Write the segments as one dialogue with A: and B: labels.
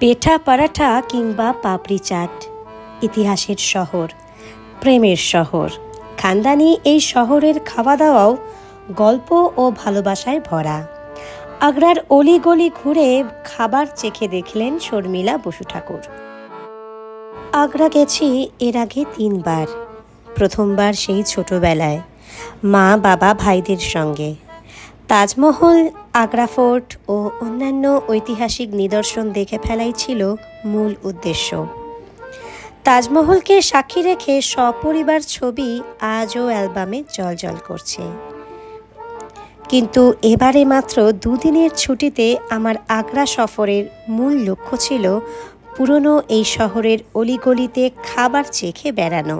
A: পেঠা পরাঠা কিংবা পাপড়ি চাট, ইতিহাসের শহর, প্রেমের শহর। খানদানি এই শহরের খাওয়া দাওয়াও গল্প ও ভালোবাসায় ভরা। আগ্রার অলিগলি ঘুরে খাবার চেখে দেখলেন শর্মিলা বসু ঠাকুর। আগ্রা গেছি এর আগে 3 বার। প্রথমবার সেই ছোটবেলায় মা বাবা ভাইদের সঙ্গে। তাজমহল, আগ্রা ফোর্ট ও অন্যান্য ঐতিহাসিক নিদর্শন দেখে ফেলাই ছিল মূল উদ্দেশ্য। তাজমহলকে সাক্ষী রেখে সপরিবার ছবি আজও অ্যালবামে জ্বলজ্বল করছে। কিন্তু এবারে মাত্র 2 দিনের ছুটিতে আমার আগ্রা সফরের মূল লক্ষ্য ছিল পুরনো এই শহরের অলিগলিতে খাবার চেখে বেড়ানো।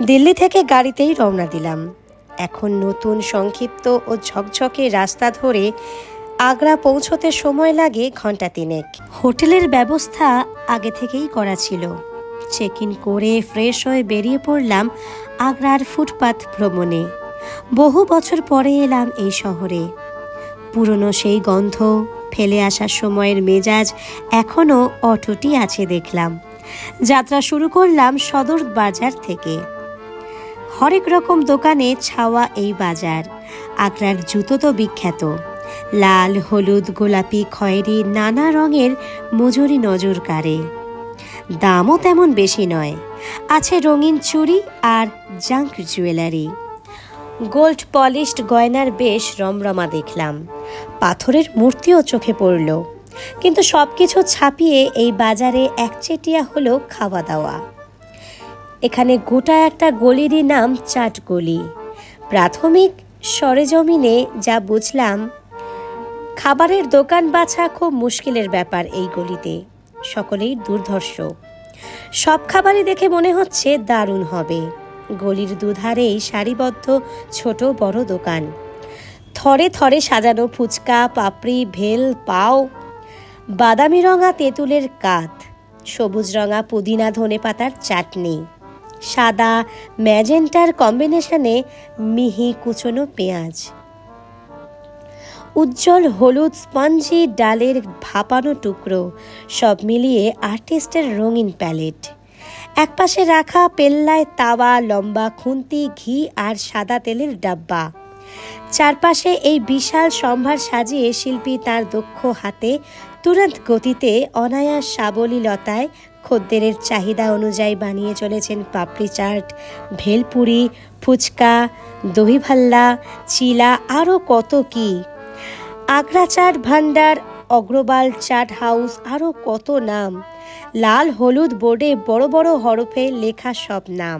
A: দিল্লি থেকে গাড়িতেই রওনা দিলাম। এখন নতুন, সংক্ষিপ্ত ও ঝকঝকে রাস্তা ধরে আগ্রা পৌঁছতে সময় লাগে ঘন্টা 3। হোটেলের ব্যবস্থা আগে থেকেই করা ছিল। চেক ইন করে ফ্রেশ হয়ে বেরিয়ে পড়লাম আগ্রার ফুটপাথ ভ্রমণে। বহু বছর পরে এলাম এই শহরে। পুরনো সেই গন্ধ, ফেলে আসার সময়ের মেজাজ এখনও অটুটি আছে দেখলাম। যাত্রা শুরু করলাম সদর বাজার থেকে। হরেক রকম দোকানে ছাওয়া এই বাজার। আগ্রার জুতো তো বিখ্যাত। লাল, হলুদ, গোলাপি, খয়েরি নানা রঙের মজুরি নজর কাড়ে। দামও তেমন বেশি নয়। আছে রঙিন চুড়ি আর জাঙ্ক জুয়েলারি। গোল্ড পলিশড গয়নার বেশ রমরমা দেখলাম। পাথরের মূর্তিও চোখে পড়ল। কিন্তু সবকিছু ছাপিয়ে এই বাজারে একচেটিয়া হলো খাওয়া দাওয়া। এখানে গোটা একটা গলিরই নাম চাট গলি। প্রাথমিক সরেজমিনে যা বুঝলাম, খাবারের দোকান বাছা খুব মুশকিলের ব্যাপার এই গলিতে। সকলেই দুর্ধর্ষ। সব খাবারই দেখে মনে হচ্ছে দারুণ হবে। গলির দুধারেই সারিবদ্ধ ছোট বড় দোকান। থরে থরে সাজানো ফুচকা, পাপড়ি, ভেল, পাও, বাদামি রঙা তেঁতুলের কাত, সবুজ রঙা পুদিনা ধনে পাতার চাটনি, সাদা ম্যাজেন্টার কম্বিনেশনে মিহি কুচনো পেঁয়াজ, উজ্জ্বল হলুদ স্পঞ্জি ডালের ভাপানো টুকরো, সব মিলিয়ে আর্টিস্টের রঙিন প্যালেট। একপাশে রাখা পেল্লায় তাওয়া, লম্বা খুন্তি, ঘি আর সাদা তেলের ডাব্বা। চারপাশে এই বিশাল সম্ভার সাজিয়ে শিল্পী তার দক্ষ হাতে তুরন্ত গতিতে অনায়াস সাবলীলতায় খদ্দেরের চাহিদা অনুযায়ী বানিয়ে চলেছেন পাপড়ি চাট, ভেলপুরি, ফুচকা, দহি ভাল্লা, চিলা, আরও কত কি। আগ্রা চাট ভান্ডার, অগ্রবাল চাট হাউস, আরও কত নাম। লাল হলুদ বোর্ডে বড় বড় হরফে লেখা সব নাম।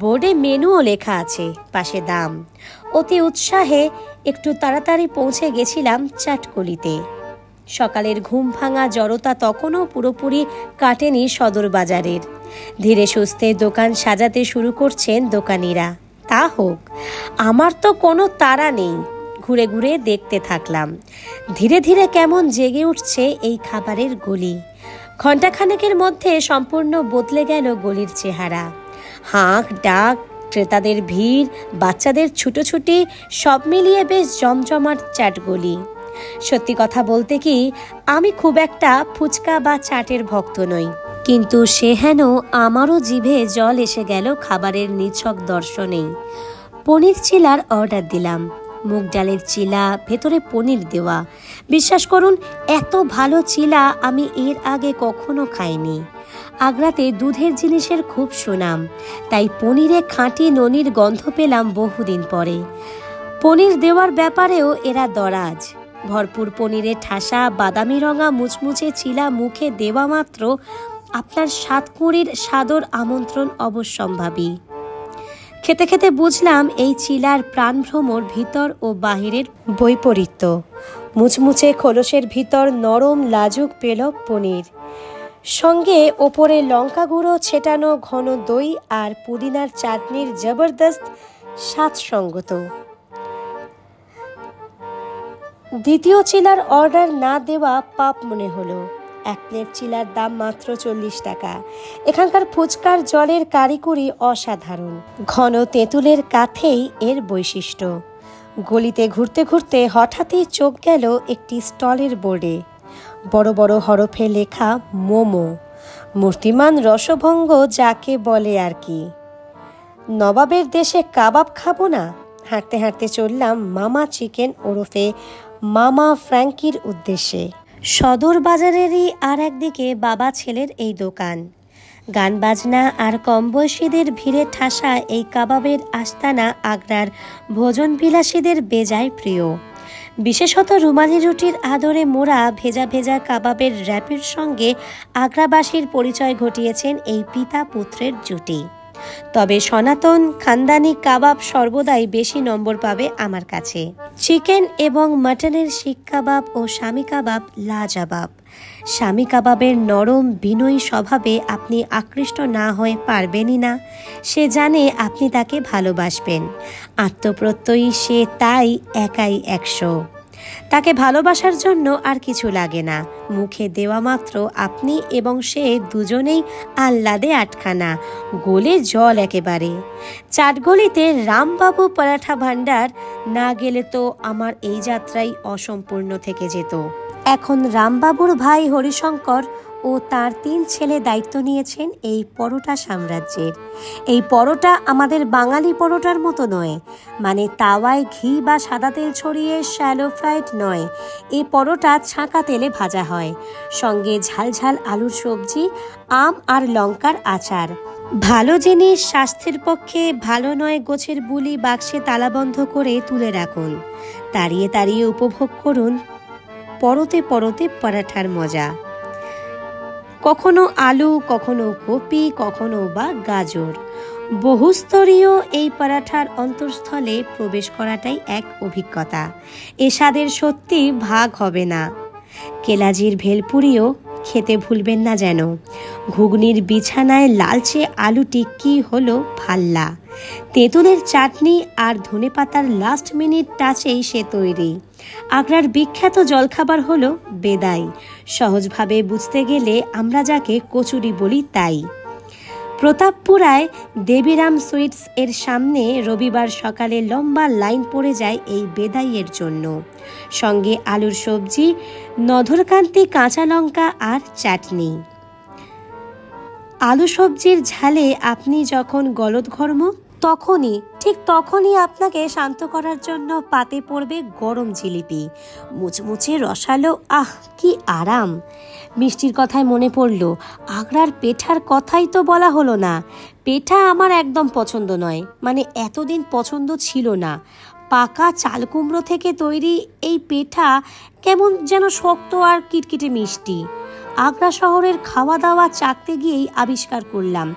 A: বোর্ডে মেনুও লেখা আছে, পাশে দাম। অতি উৎসাহে একটু তাড়াতাড়ি পৌঁছে গেছিলাম চাটকলিতে। সকালের ঘুম ভাঙা জড়তা তখনও পুরোপুরি কাটেনি সদর বাজারের। ধীরে সুস্থে দোকান সাজাতে শুরু করছেন দোকানিরা। তা হোক, আমার তো কোনো তাড়া নেই। ঘুরে ঘুরে দেখতে থাকলাম। ধীরে ধীরে কেমন জেগে উঠছে এই খাবারের গলি। ঘণ্টাখানেকের মধ্যে সম্পূর্ণ বদলে গেল গলির চেহারা। হাঁক ডাক, ক্রেতাদের ভিড়, বাচ্চাদের ছুটোছুটি, সব মিলিয়ে বেশ জমজমাট চাট গলি। সত্যি কথা বলতে কি, আমি খুব একটা ফুচকা বা চাটের ভক্ত নই। কিন্তু সে হেন আমারও জিভে জল এসে গেল খাবারের নিছক দর্শনেই। পনির চিলার অর্ডার দিলাম। মুগ ডালের চিলা, ভেতরে পনির দেওয়া। বিশ্বাস করুন, এত ভালো চিলা আমি এর আগে কখনো খাইনি। আগ্রাতে দুধের জিনিসের খুব সুনাম, তাই পনিরে খাঁটি ননির গন্ধ পেলাম বহুদিন পরে। পনির দেওয়ার ব্যাপারেও এরা দরাজ। ভরপুর পনিরের ঠাসা বাদামি রঙা মুচমুচে চিলা মুখে দেওয়া মাত্র আপনার সাতকুঁড়ির সাদর আমন্ত্রণ অবশ্যম্ভাবী। খেতে খেতে বুঝলাম এই চিলার প্রাণভ্রমর ভিতর ও বাহিরের বৈপরীত্য। মুচমুচে খোলসের ভিতর নরম লাজুক পেলক পনির, সঙ্গে ওপরে লঙ্কা গুঁড়ো ছেটানো ঘন দই আর পুদিনার চাটনির জবরদস্ত স্বাদ সঙ্গত। দ্বিতীয় চিলার অর্ডার না দেওয়া পাপ মনে হলো। 1 প্লেট চিলার দাম মাত্র 40 টাকা। এখানকার ফুচকার জলের কারিকুরি অসাধারণ। ঘন তেঁতুলের কাথেই এর বৈশিষ্ট্য। গলিতে ঘুরতে ঘুরতে হঠাৎই চোখ গেল একটি স্টলের বোর্ডে। বড় বড় হরফে লেখা মোমো, মূর্তিমান রসভঙ্গ যাকে বলে আর কি। নবাবের দেশে কাবাব খাবো না? হাঁটতে হাঁটতে চললাম মামা চিকেন ওরফে মামা ফ্র্যাঙ্কির উদ্দেশ্যে। সদর বাজারেরই আর একদিকে বাবা ছেলের এই দোকান। গান বাজনা আর কম বয়সীদের ভিড়ে ঠাসা এই কাবাবের আস্তানা আগ্রার ভোজনবিলাসীদের বেজায় প্রিয়। বিশেষত রুমালি রুটির আদরে মোড়া ভেজা ভেজা কাবাবের র্যাপের সঙ্গে আগ্রাবাসীর পরিচয় ঘটিয়েছেন এই পিতা পুত্রের জুটি। তবে সনাতন খানদানি কাবাব সর্বদাই বেশি নম্বর পাবে আমার কাছে। চিকেন এবং মাটনের শিক কাবাব ও শামি কাবাব লাজবাব। শামি কাবাবের নরম বিনয়ী স্বভাবে আপনি আকৃষ্ট না হয়ে পারবেনই না। সে জানে আপনি তাকে ভালোবাসবেন, আত্মপ্রত্যয়ী সে, তাই একাই 100। তাকে ভালোবাসার জন্য আর কিছু লাগে না, মুখে দেওয়া মাত্র আপনি এবং সে দুজনেই আহ্লাদে আটখানা, গোলে জল একেবারে। চাটগলিতে রামবাবু পরাঠা ভাণ্ডার না গেলে তো আমার এই যাত্রাই অসম্পূর্ণ থেকে যেত। এখন রামবাবুর ভাই হরিশঙ্কর ও তার 3 ছেলে দায়িত্ব নিয়েছেন এই পরোটা সাম্রাজ্যের। এই পরোটা আমাদের বাঙালি পরোটার মতো নয়, মানে তাওয়ায় ঘি বা সাদা তেল ছড়িয়ে শ্যালো ফ্রাইড নয়। এই পরোটা ছাঁকা তেলে ভাজা হয়, সঙ্গে ঝালঝাল আলুর সবজি, আম আর লঙ্কার আচার। ভালো জিনিস স্বাস্থ্যের পক্ষে ভালো নয় গোছের বুলি বাক্সে তালাবন্ধ করে তুলে রাখুন। তাড়িয়ে তাড়িয়ে উপভোগ করুন পরতে পরতে পরাঠার মজা। কখনো আলু, কখনো কপি, কখনো বা গাজর। বহুস্তরীয় এই পরাঠার অন্তঃস্থলে প্রবেশ করাটাই এক অভিজ্ঞতা। এ স্বাদের সত্যি ভাগ হবে না। কেলাজির ভেলপুরিও খেতে ভুলবেন না যেন। ঘুগনির বিছানায় লালচে আলু টিক্কি হলো ভাল্লা। তেঁতুলের চাটনি আর ধনেপাতার লাস্ট মিনিট টাচেই সে তৈরি। আগ্রার বিখ্যাত জলখাবার হলো বেদাই। সহজভাবে বুঝতে গেলে আমরা যাকে কচুরি বলি তাই। প্রতাপপুরায় দেবীরাম সুইটস এর সামনে রবিবার সকালে লম্বা লাইন পড়ে যায় এই বেদাইয়ের জন্য। সঙ্গে আলুর সবজি, নধরকান্তি কাঁচা লঙ্কা আর চাটনি। আলু সবজির ঝালে আপনি যখন গলদঘর্ম তখনই আপনাকে শান্ত করার জন্য পাতে পড়বে গরম জিলিপি, মুচমুচে রসালো। আহ, কি আরাম! মিষ্টির কথায় মনে পড়ল, আগ্রার পেঠার কথাই তো বলা হলো না। পেঠা আমার একদম পছন্দ নয়, মানে এতদিন পছন্দ ছিল না। পাকা চাল কুমড়ো থেকে তৈরি এই পেঠা কেমন যেন শক্ত আর কিটকিটে মিষ্টি। আগ্রা শহরের খাওয়া দাওয়া চাকতে গিয়েই আবিষ্কার করলাম,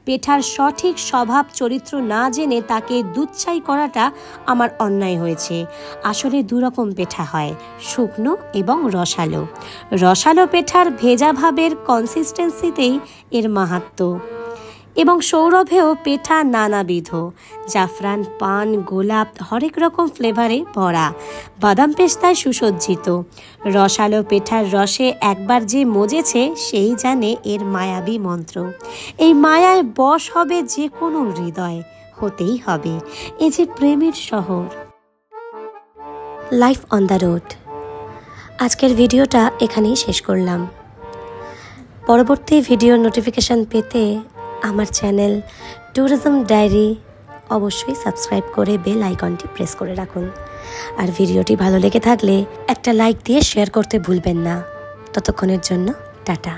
A: পেঠার সঠিক স্বভাব চরিত্র না জেনে তাকে দুচ্ছাই করাটা আমার অন্যায় হয়েছে। আসলে 2 রকম পেঠা হয়, শুকনো এবং রসালো। রসালো পেঠার ভেজা ভাবের কনসিস্টেন্সিতেই এর মাহাত্ম্য। এবং সৌরভেও পেঠা নানাবিধ, জাফরান, পান, গোলাপ, হরেক রকম ফ্লেভারে ভরা, বাদাম পেস্তায় সুসজ্জিত। রসালো পেঠার রসে একবার যে মজেছে সেই জানে এর মায়াবী মন্ত্র। এই মায়ায় বশ হবে যে কোনো হৃদয়, হতেই হবে। এ যে প্রেমের শহর। Life on the road. আজকের ভিডিওটা এখানেই শেষ করলাম। পরবর্তী ভিডিওর নোটিফিকেশন পেতে আমার চ্যানেল ট্যুরিজম ডায়েরি অবশ্যই সাবস্ক্রাইব করে বেল আইকনটি প্রেস করে রাখুন। আর ভিডিওটি ভালো লেগে থাকলে একটা লাইক দিয়ে শেয়ার করতে ভুলবেন না। ততক্ষণের জন্য টাটা।